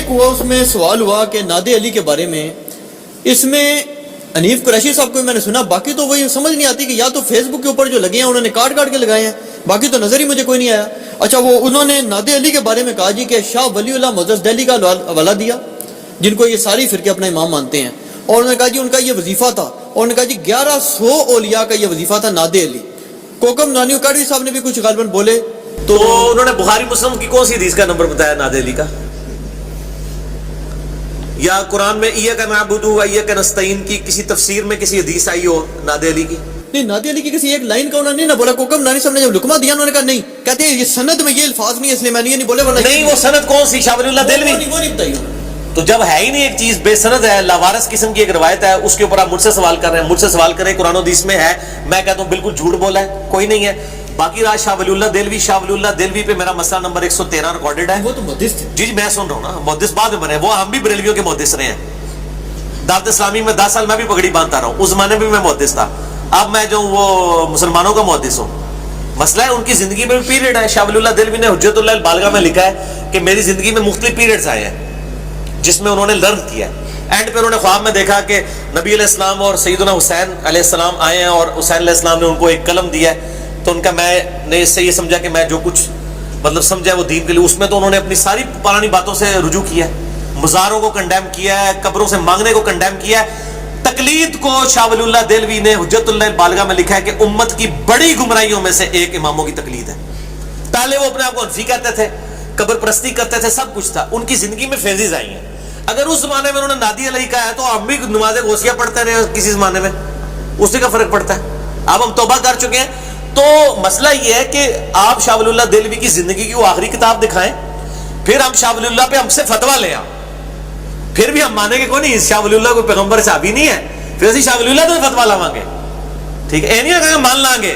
ایک ہوا اس میں سوال ہوا کہ نادے علی کے بارے میں، اس میں حنیف قریشی صاحب کو میں نے سنا، باقی تو وہی سمجھ نہیں آتی کہ یا تو فیس بک کے اوپر جو لگے ہیں انہوں نے کاٹ کاٹ کے لگائے ہیں، باقی تو نظر ہی مجھے کوئی نہیں آیا۔ اچھا، وہ انہوں نے نادے علی کے بارے میں کہا جی کہ شاہ ولی اللہ معزز دہلی کا حوالہ دیا، جن کو یہ ساری فرقے اپنا امام مانتے ہیں، اور انہوں نے کہا جی ان کا یہ وظیفہ تھا، اور انہوں نے کہا جی 1100 اولیاء کا یہ وظیفہ تھا نادے علی۔ کوکم نانی اکاڑوی صاحب نے بھی کچھ غالباً بولے تو انہوں نے بخاری مسلم کی کون سی حدیث کا نمبر بتایا نادے علی کا؟ یا قرآن میں ایاک نعبد و ایاک نستعین کی کسی تفسیر میں کسی حدیث آئی ہو نادے علی کی؟ نہیں، نادے علی کی کسی ایک لائن کا انہوں نے نہیں بولا۔ کوکم نانی صاحب نے جب لقمہ دیا انہوں نے کہا نہیں، کہتے ہیں یہ سند میں یہ الفاظ نہیں ہے اس لیے میں نے یہ نہیں بولے، ورنہ نہیں وہ سند کون سی؟ شاہ ولی اللہ دہلوی؟ وہ نہیں بتائی۔ تو جب ہے ہی نہیں ایک چیز، بے سند ہے، لاوارث قسم کی ایک روایت ہے، اس کے اوپر آپ مجھ سے سوال کر رہے ہیں، مجھ سے سوال کریں قرآن و حدیث میں ہے، میں کہتا ہوں بالکل جھوٹ بولا ہے، کوئی نہیں ہے۔ باقی رات شاہ ولی اللہ دہلوی، شاہ ولی اللہ دہلوی پہ میرا مسئلہ نمبر 113 ریکارڈڈ ہے۔ وہ تو محدث تھے۔ جی میں سن رہا ہوں نا، محدث بعد میں بنے، وہ ہم بھی بریلویوں کے محدث رہے ہیں۔ دعوت اسلامی میں 10 سال میں بھی پگڑی باندھتا رہا ہوں، اس زمانے میں محدث تھا، اب میں جو وہ مسلمانوں کا محدث ہوں۔ مسئلہ ہے ان کی زندگی میں بھی پیریڈ ہے۔ شاہ ولی اللہ دہلوی نے حجت اللہ البالغہ میں لکھا ہے کہ میری زندگی میں مختلف پیریڈز آئے ہیں جس میں انہوں نے لرن کیا ہے۔ اینڈ پہ انہوں نے خواب میں دیکھا کہ نبی علیہ السلام اور سیدنا حسین علیہ السلام آئے ہیں اور حسین علیہ السلام نے ان کو ایک قلم دیا ہے، تو ان کا میں نے اس سے یہ سمجھا کہ میں جو کچھ مطلب سمجھا ہے وہ دین کے لیے، اس میں تو انہوں نے اپنی ساری پرانی باتوں سے رجوع کیا ہے، مزاروں کو کنڈیم کیا ہے، قبروں سے مانگنے کو کنڈیم کیا ہے۔ تقلید کو شاہ ولی اللہ دہلوی نے حجت اللہ البالغہ میں لکھا ہے کہ امت کی بڑی گمراہیوں میں سے ایک اماموں کی تقلید ہے۔ پہلے وہ اپنے آپ کو حنفی کہتے تھے، قبر پرستی کرتے تھے، سب کچھ تھا، ان کی زندگی میں فیضز آئی ہیں۔ اگر اس زمانے میں انہوں نے نادی علیہ کہا ہے تو ہم بھی نماز غوثیہ پڑھتے رہے کسی زمانے میں، اسی کا فرق پڑتا ہے۔ اب ہم توبہ کر چکے ہیں، تو مسئلہ یہ ہے کہ آپ شاہ ولی اللہ دہلوی کی زندگی کی وہ آخری کتاب دکھائیں، پھر ہم شاہ ولی اللہ پہ ہم سے فتویٰ لیں، پھر بھی ہم مانیں گے کوئی نہیں، شاہ ولی اللہ کوئی پیغمبر صحابی نہیں ہے، پھر اسی شاہ ولی اللہ تو فتویٰ لاواں گے، ٹھیک ہے؟ نہیں کہ مان لیں گے،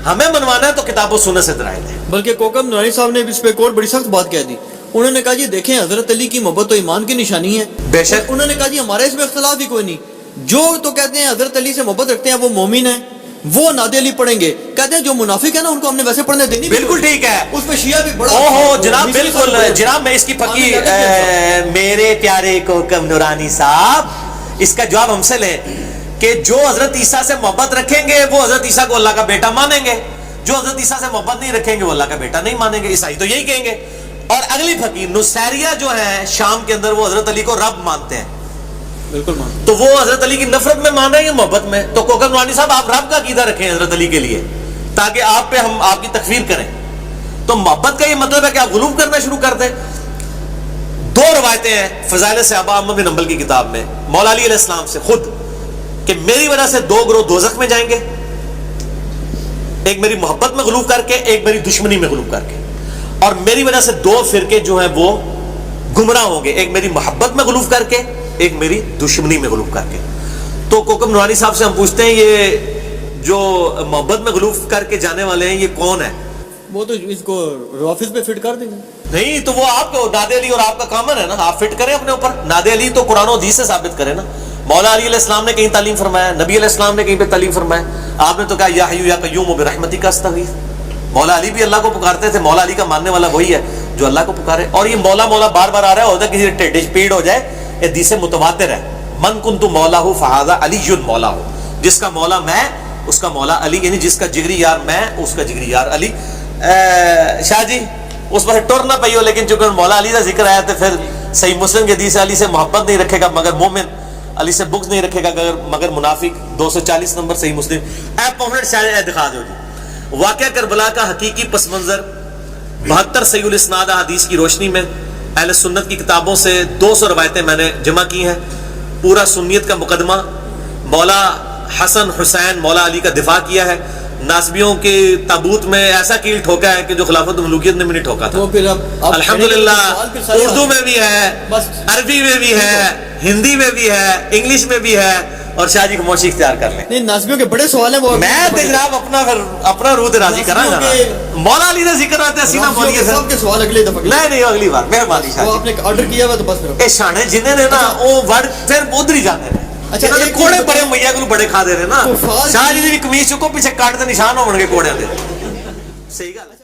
ہمیں منوانا ہے تو کتاب و سنت سے دلائل ہے۔ بلکہ کوکم نانی صاحب نے اس پہ ایک اور بڑی سخت بات کہہ دی، انہوں نے کہا جی دیکھیں حضرت علی کی محبت تو ایمان کی نشانی ہے۔ بے شک انہوں نے کہا جی ہمارے اس میں اختلاف ہی کوئی نہیں، جو تو کہتے ہیں حضرت علی سے محبت رکھتے ہیں وہ مومن ہیں، وہ نادے علی پڑھیں گے، کہتے ہیں جو منافق ہے نا ان کو ہم نے ویسے پڑھنے دینی۔ بالکل ٹھیک ہے، اس پہ شیعہ بھی بڑا اوہو جناب، بالکل جناب، میں اس کی پکی میرے پیارے کوکم نورانی صاحب اس کا جواب ہم سے لیں کہ جو حضرت عیسیٰ سے محبت رکھیں گے وہ حضرت عیسیٰ کو اللہ کا بیٹا مانیں گے، جو حضرت عیسیٰ سے محبت نہیں رکھیں گے وہ اللہ کا بیٹا نہیں مانیں گے۔ عیسائی تو یہی کہیں گے۔ اور اگلی فقیر نصیریہ جو ہیں شام کے اندر، وہ حضرت علی کو رب مانتے ہیں، بالکل مان، تو وہ حضرت علی کی نفرت میں مان رہے ہیں یا محبت میں؟ تو کوکم نورانی صاحب آپ رب کا عقیدہ رکھیں حضرت علی کے لیے تاکہ آپ پہ ہم آپ کی تکفیر کریں۔ تو محبت کا یہ مطلب ہے کہ آپ غلوب کرنا شروع کر دیں۔ دو روایتیں ہیں فضائل صحابہ احمد بن حنبل کی کتاب میں مولا علی علیہ السلام سے خود، کہ میری وجہ سے 2 گروہ دوزخ میں جائیں گے، ایک میری محبت میں غلوب کر کے، ایک میری دشمنی میں غلوب کر کے، اور میری وجہ سے 2 فرقے جو ہیں وہ گمراہ ہوں گے، ایک میری محبت میں غلوب کر کے، ایک میری دشمنی میں غلوب کر کے۔ تو کوکم نورانی صاحب سے ہم پوچھتے ہیں یہ جو محبت میں غلوب کر کے جانے والے ہیں یہ کون ہے؟ وہ تو اس کو آفس پہ فٹ کر دیں گے۔ نہیں تو وہ آپ کو نادے علی اور آپ کا کامن ہے نا، آپ فٹ کریں اپنے اوپر۔ نادے علی تو قرآن و حدیث سے ثابت کریں نا، مولا علی علیہ السلام نے کہیں تعلیم فرمایا، نبی علیہ السلام نے کہیں پہ تعلیم فرمایا، آپ نے تو کہا یا حیو یا قیوم برحمتک استغیث۔ مولا علی بھی اللہ کو پکارتے تھے، مولا علی کا ماننے والا وہی ہے جو اللہ کو پکارے۔ اور یہ مولا مولا بار بار آ رہا ہے، ہوتا ہے کسی ٹیڈ پیڑ ہو جائے، حدیث متواتر ہے، من کنت مولا ہو فہذا علی مولا ہو، جس کا مولا میں اس کا مولا علی، یعنی جس کا جگری یار میں اس کا جگری یار علی۔ شاہ جی اس پر ٹر نہ پئی ہو، لیکن چونکہ مولا علی کا ذکر آیا تو پھر صحیح مسلم کے حدیث علی سے محبت نہیں رکھے گا مگر مومن، علی سے بغض نہیں رکھے گا مگر منافق، 240 نمبر صحیح مسلم۔ اے پوفٹ شاہ دکھا دو جی واقعہ کربلا کا حقیقی پس منظر 72 صحیح الاسناد حدیث کی روشنی میں اہل سنت کی کتابوں سے 200 روایتیں میں نے جمع کی ہیں، پورا سنیت کا مقدمہ، مولا حسن حسین مولا علی کا دفاع کیا ہے، ناسبیوں کے تابوت میں ایسا کیل ٹھوکا ہے کہ جو خلافت ملوکیت نے بھی نہیں ٹھوکا تھا۔ الحمدللہ اردو میں بھی ہے، عربی میں بھی ہے، ہندی میں بھی ہے، انگلش میں بھی ہے، اور شاہ جی خاموشی اختیار کر لیں۔ نہیں ناسبیوں کے بڑے سوال ہیں، وہ میں تو جناب اپنا روح راضی کرا گا، مولا علی کا ذکر آتا ہے سینہ بولیے سب کے سوال اگلے دفعہ نہیں اگلی بار مہربانی شاہ وہ آپ نے آرڈر کیا ہوا تو بس پھر اے شانے جنہیں نے نا وہ ورڈ پھر ادھر ہی جانے ہیں۔ اچھا کوڑے بڑے میاں کو بڑے کھا دے رہے نا، شاہ جی بھی کمیز چکو پیچھے کاٹ دے نشان ہو گے کوڑے دے، صحیح گل ہے۔